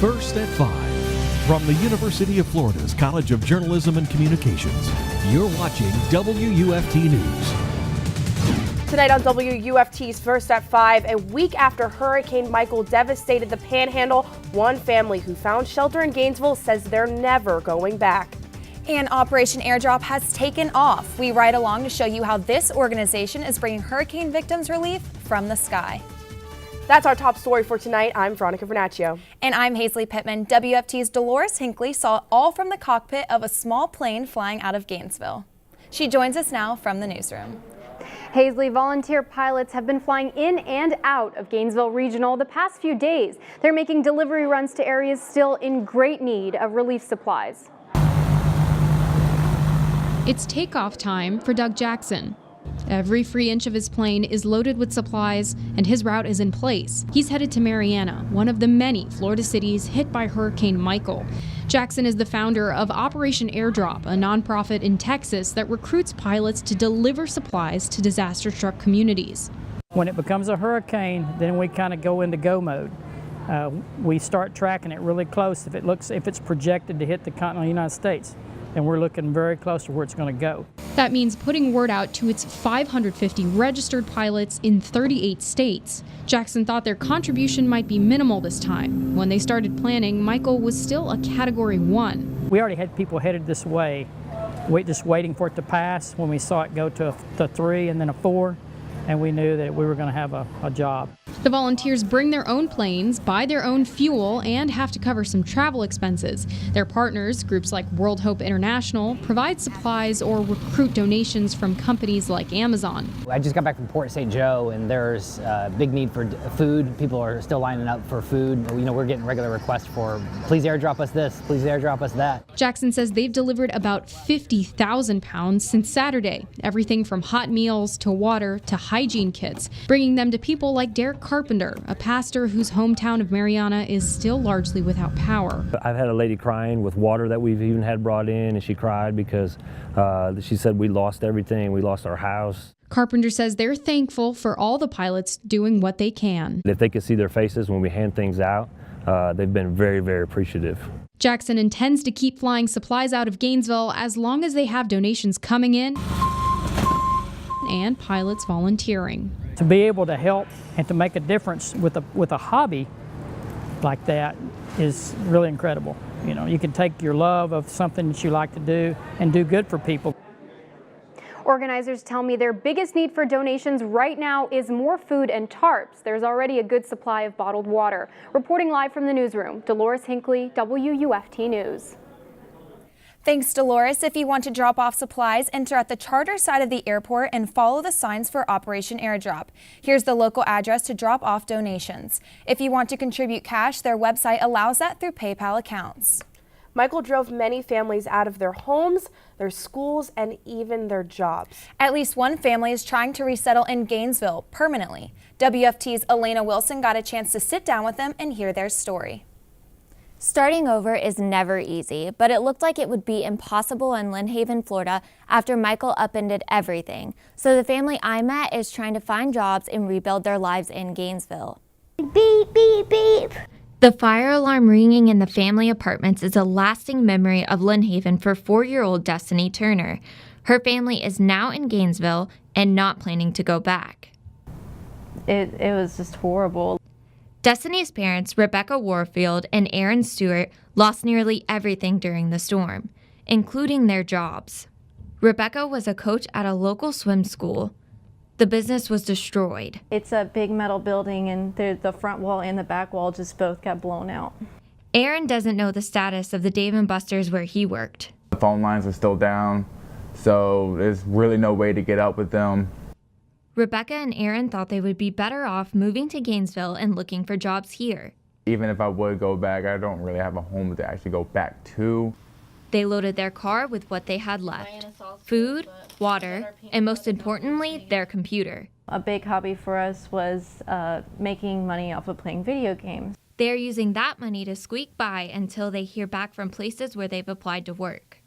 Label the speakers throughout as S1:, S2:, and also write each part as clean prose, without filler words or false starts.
S1: First at 5. From the University of Florida's College of Journalism and Communications, you're watching WUFT News.
S2: Tonight on WUFT's First at 5, a week after Hurricane Michael devastated the Panhandle, one family who found shelter in Gainesville says they're never going back.
S3: And Operation Airdrop has taken off. We ride along to show you how this organization is bringing hurricane victims relief from the sky.
S2: That's our top story for tonight. I'm Veronica Vernacchio.
S3: And I'm Hazley Pittman. WFT's Dolores Hinckley saw it all from the cockpit of a small plane flying out of Gainesville. She joins us now from the newsroom.
S4: Hazley, volunteer pilots have been flying in and out of Gainesville Regional the past few days. They're making delivery runs to areas still in great need of relief supplies.
S5: It's takeoff time for Doug Jackson. Every free inch of his plane is loaded with supplies, and his route is in place. He's headed to Marianna, one of the many Florida cities hit by Hurricane Michael. Jackson is the founder of Operation Airdrop, a nonprofit in Texas that recruits pilots to deliver supplies to disaster-struck communities.
S6: When it becomes a hurricane, then we kind of go into go mode. We start tracking it really close. If it's projected to hit the continental United States, then we're looking very close to where it's going to go.
S5: That means putting word out to its 550 registered pilots in 38 states. Jackson thought their contribution might be minimal this time. When they started planning, Michael was still a Category 1.
S6: We already had people headed this way, just waiting for it to pass when we saw it go to a 3 and then a 4, and we knew that we were going to have a job.
S5: The volunteers bring their own planes, buy their own fuel, and have to cover some travel expenses. Their partners, groups like World Hope International, provide supplies or recruit donations from companies like Amazon.
S7: I just got back from Port St. Joe, and there's a big need for food. People are still lining up for food. We're getting regular requests for, please airdrop us this, please airdrop us that.
S5: Jackson says they've delivered about 50,000 pounds since Saturday. Everything from hot meals to water to hygiene kits, bringing them to people like Derek Carpenter, a pastor whose hometown of Marianna is still largely without power.
S8: I've had a lady crying with water that we've even had brought in, and she cried because she said we lost everything, we lost our house.
S5: Carpenter says they're thankful for all the pilots doing what they can.
S8: If they could see their faces when we hand things out, they've been very, very appreciative.
S5: Jackson intends to keep flying supplies out of Gainesville as long as they have donations coming in and pilots volunteering.
S6: To be able to help and to make a difference with a hobby like that is really incredible. You can take your love of something that you like to do and do good for people.
S4: Organizers tell me their biggest need for donations right now is more food and tarps. There's already a good supply of bottled water. Reporting live from the newsroom, Dolores Hinckley, WUFT News.
S3: Thanks, Dolores. If you want to drop off supplies, enter at the charter side of the airport and follow the signs for Operation Airdrop. Here's the local address to drop off donations. If you want to contribute cash, their website allows that through PayPal accounts.
S2: Michael drove many families out of their homes, their schools, and even their jobs.
S3: At least one family is trying to resettle in Gainesville permanently. WFT's Elena Wilson got a chance to sit down with them and hear their story.
S9: Starting over is never easy, but it looked like it would be impossible in Lynn Haven, Florida after Michael upended everything. So the family I met is trying to find jobs and rebuild their lives in Gainesville. Beep, beep, beep. The fire alarm ringing in the family apartments is a lasting memory of Lynn Haven for 4-year-old Destiny Turner. Her family is now in Gainesville and not planning to go back.
S10: It was just horrible.
S9: Destiny's parents, Rebecca Warfield and Aaron Stewart, lost nearly everything during the storm, including their jobs. Rebecca was a coach at a local swim school. The business was destroyed.
S10: It's a big metal building, and the front wall and the back wall just both got blown out.
S9: Aaron doesn't know the status of the Dave & Buster's where he worked.
S11: The phone lines are still down, so there's really no way to get up with them.
S9: Rebecca and Aaron thought they would be better off moving to Gainesville and looking for jobs here.
S11: Even if I would go back, I don't really have a home to actually go back to.
S9: They loaded their car with what they had left: food, water, and most importantly, their computer.
S10: A big hobby for us was making money off of playing video games.
S9: They're using that money to squeak by until they hear back from places where they've applied to work.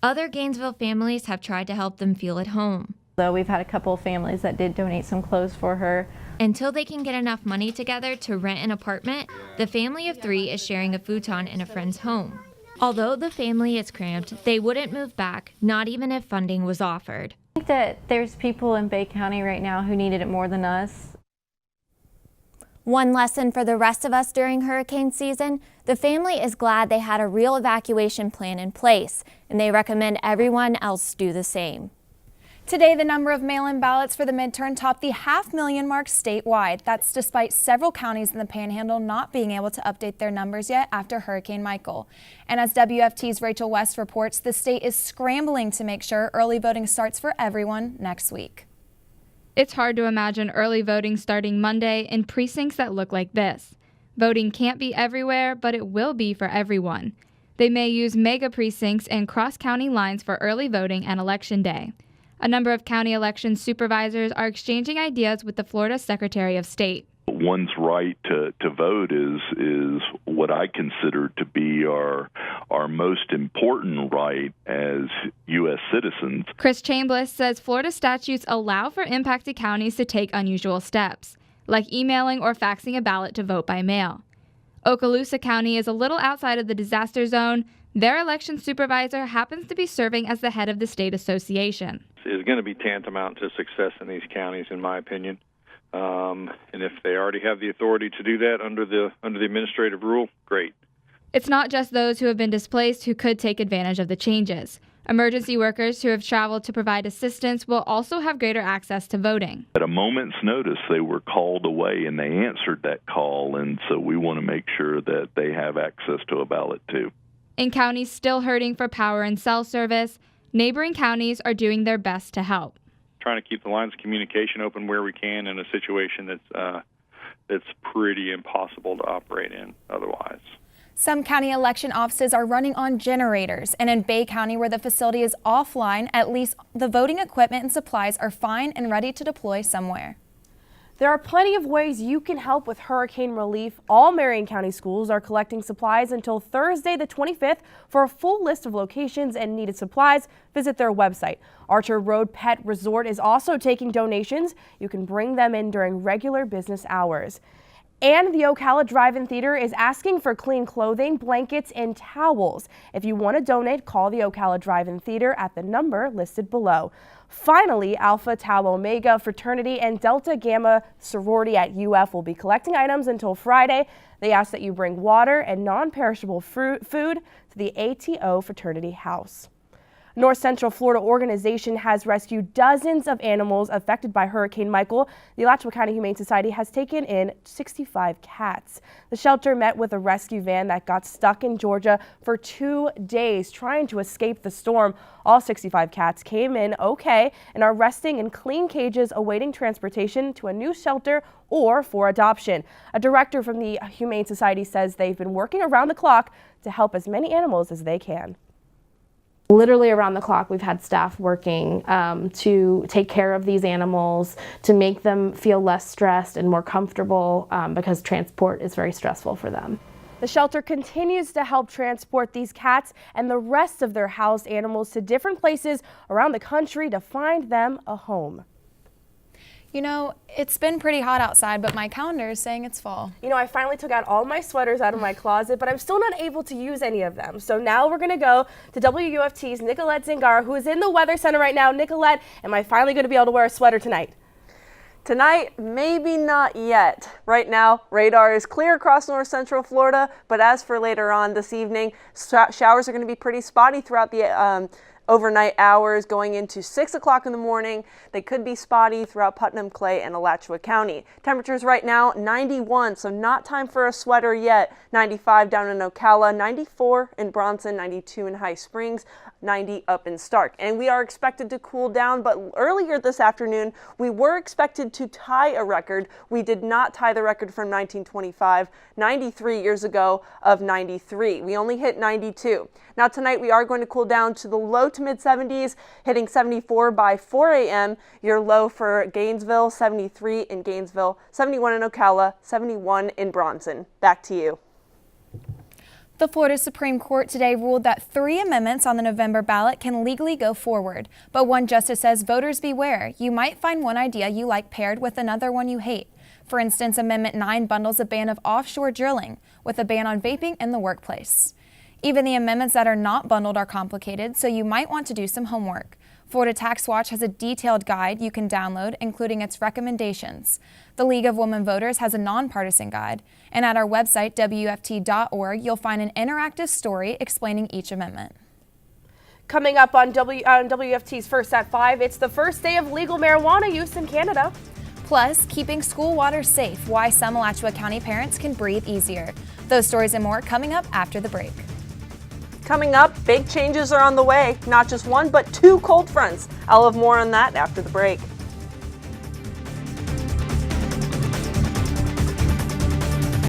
S9: Other Gainesville families have tried to help them feel at home.
S10: Though we've had a couple of families that did donate some clothes for her.
S9: Until they can get enough money together to rent an apartment, the family of 3 is sharing a futon in a friend's home. Although the family is cramped, they wouldn't move back, not even if funding was offered.
S10: I think that there's people in Bay County right now who needed it more than us.
S9: One lesson for the rest of us during hurricane season, the family is glad they had a real evacuation plan in place, and they recommend everyone else do the same.
S3: Today, the number of mail-in ballots for the midterm topped the 500,000 mark statewide. That's despite several counties in the Panhandle not being able to update their numbers yet after Hurricane Michael. And as WFT's Rachel West reports, the state is scrambling to make sure early voting starts for everyone next week.
S12: It's hard to imagine early voting starting Monday in precincts that look like this. Voting can't be everywhere, but it will be for everyone. They may use mega precincts and cross-county lines for early voting and Election Day. A number of county election supervisors are exchanging ideas with the Florida Secretary of State.
S13: One's right to vote is what I consider to be our most important right as U.S. citizens.
S12: Chris Chambliss says Florida statutes allow for impacted counties to take unusual steps, like emailing or faxing a ballot to vote by mail. Okaloosa County is a little outside of the disaster zone. Their election supervisor happens to be serving as the head of the state association.
S14: Is going to be tantamount to success in these counties, in my opinion. And if they already have the authority to do that under the administrative rule, great.
S12: It's not just those who have been displaced who could take advantage of the changes. Emergency workers who have traveled to provide assistance will also have greater access to voting.
S13: At a moment's notice, they were called away and they answered that call, and so we want to make sure that they have access to a ballot too.
S12: In counties still hurting for power and cell service, neighboring counties are doing their best to help.
S14: Trying to keep the lines of communication open where we can in a situation that's pretty impossible to operate in otherwise.
S3: Some county election offices are running on generators, and in Bay County, where the facility is offline, at least the voting equipment and supplies are fine and ready to deploy somewhere.
S2: There are plenty of ways you can help with hurricane relief. All Marion County schools are collecting supplies until Thursday the 25th. For a full list of locations and needed supplies, visit their website. Archer Road Pet Resort is also taking donations. You can bring them in during regular business hours. And the Ocala Drive-In Theater is asking for clean clothing, blankets, and towels. If you want to donate, call the Ocala Drive-In Theater at the number listed below. Finally, Alpha Tau Omega Fraternity and Delta Gamma Sorority at UF will be collecting items until Friday. They ask that you bring water and non-perishable food to the ATO Fraternity House. North Central Florida organization has rescued dozens of animals affected by Hurricane Michael. The Alachua County Humane Society has taken in 65 cats. The shelter met with a rescue van that got stuck in Georgia for 2 days trying to escape the storm. All 65 cats came in okay and are resting in clean cages awaiting transportation to a new shelter or for adoption. A director from the Humane Society says they've been working around the clock to help as many animals as they can.
S15: Literally around the clock, we've had staff working to take care of these animals, to make them feel less stressed and more comfortable because transport is very stressful for them.
S2: The shelter continues to help transport these cats and the rest of their housed animals to different places around the country to find them a home.
S3: You know, it's been pretty hot outside, but my calendar is saying it's fall.
S2: You know, I finally took out all my sweaters out of my closet, but I'm still not able to use any of them. So now we're going to go to WUFT's Nicolette Zingara, who is in the Weather Center right now. Nicolette, am I finally going to be able to wear a sweater tonight?
S16: Tonight, maybe not yet. Right now, radar is clear across north central Florida, but as for later on this evening, showers are going to be pretty spotty throughout the overnight hours going into 6 o'clock in the morning. They could be spotty throughout Putnam, Clay, and Alachua County. Temperatures right now 91, so not time for a sweater yet. 95 down in Ocala, 94 in Bronson, 92 in High Springs, 90 up in Stark. And we are expected to cool down, but earlier this afternoon, we were expected to tie a record. We did not tie the record from 1925, 93 years ago of 93. We only hit 92. Now tonight we are going to cool down to the low to mid 70s, hitting 74 by 4 a.m. Your low for Gainesville, 73 in Gainesville, 71 in Ocala, 71 in Bronson. Back to you.
S3: The Florida Supreme Court today ruled that 3 amendments on the November ballot can legally go forward. But one justice says voters beware. You might find one idea you like paired with another one you hate. For instance, Amendment 9 bundles a ban of offshore drilling with a ban on vaping in the workplace. Even the amendments that are not bundled are complicated, so you might want to do some homework. Florida Tax Watch has a detailed guide you can download, including its recommendations. The League of Women Voters has a nonpartisan guide, and at our website, WUFT.org, you'll find an interactive story explaining each amendment.
S2: Coming up on WFT's First at 5, it's the first day of legal marijuana use in Canada.
S3: Plus, keeping school water safe, why some Alachua County parents can breathe easier. Those stories and more coming up after the break.
S16: Coming up, big changes are on the way. Not just one, but 2 cold fronts. I'll have more on that after the break.